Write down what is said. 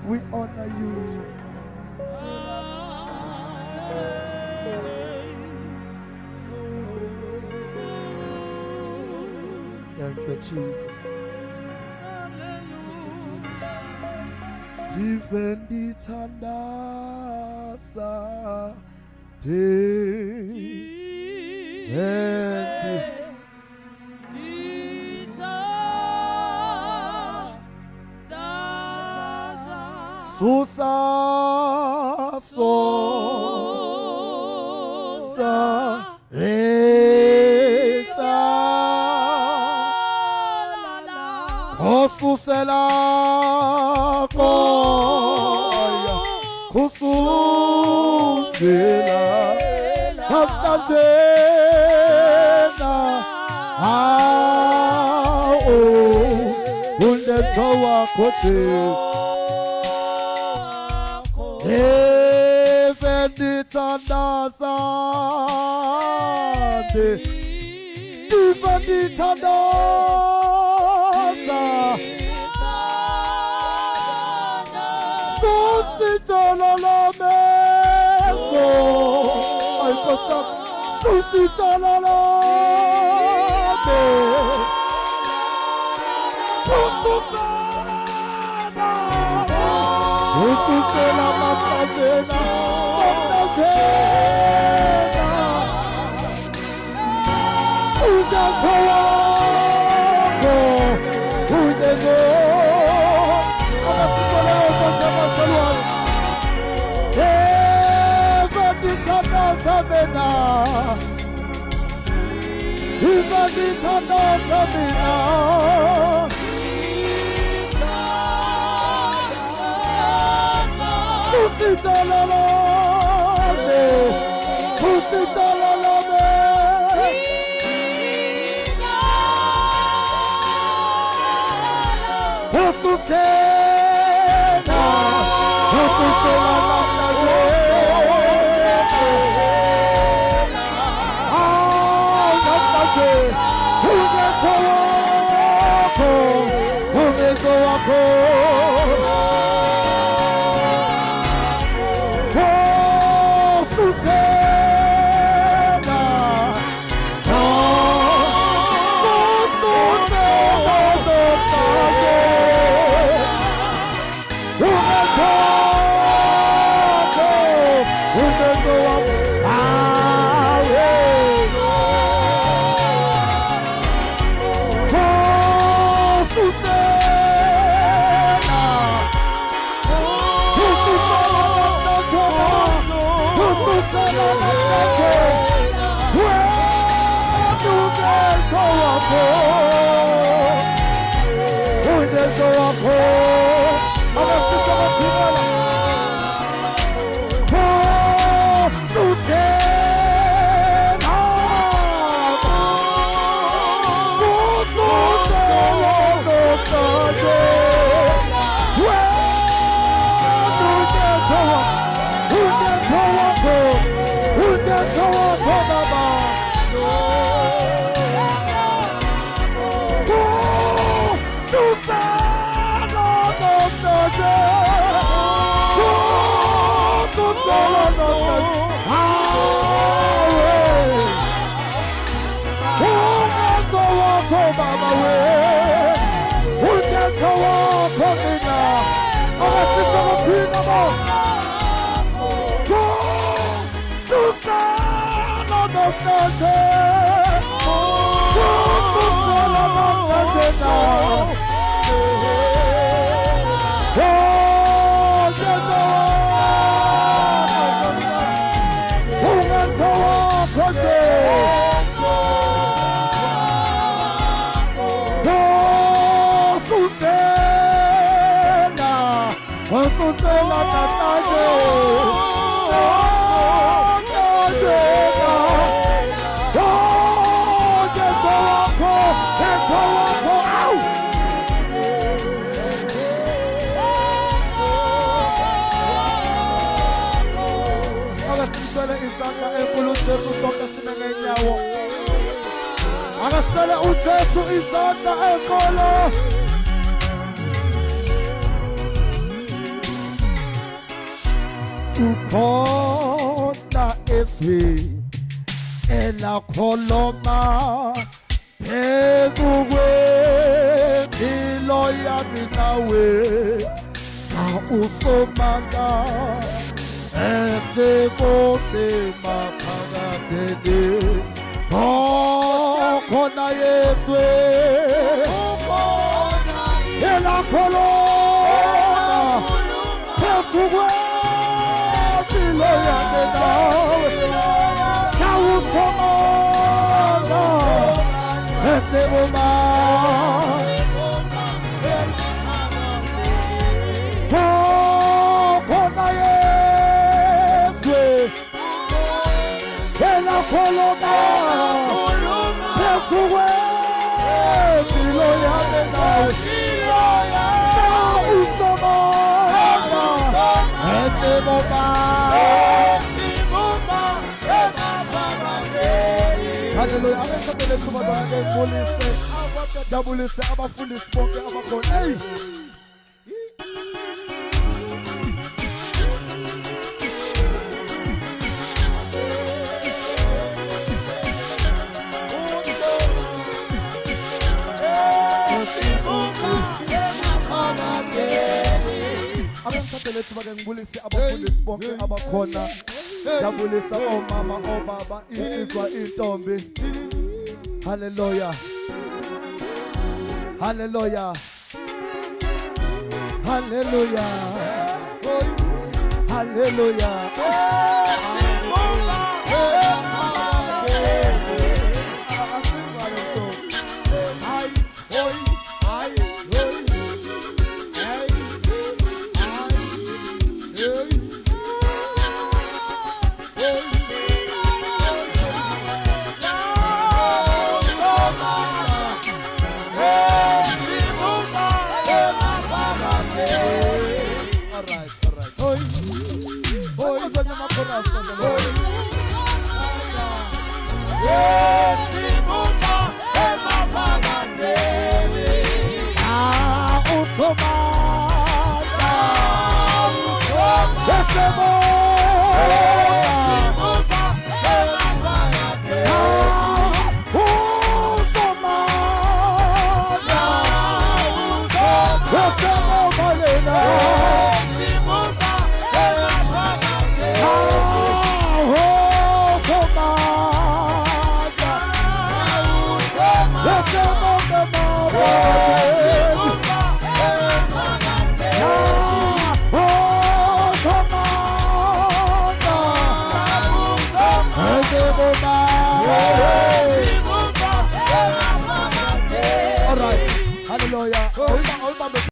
We honor you. Thank you, Jesus. Defendi tandasa Susa Reza Kosusela Koya Kosusela Kaptana Undetawa Kosis Akasala uJesu izandla enkolo. ukhona eswi elakholoma phezu kwempilo yami nawe xa usomanga esekonde maphakatheni khona Yesu elakholoma phezu kwempilo yami nawe xa usomanga esekonde Koloma, Yesu wewe, yame na usoma, esemoma. Hallelujah. I'm going to tell you about the police. Double say, I'm a fully spoken, I'm a con. Hey. Ngibulise abafundisi bonke abakhona ngiyabulisa omama obaba insizwa intombi haleluya haleluya haleluya haleluya All right, hallelujah.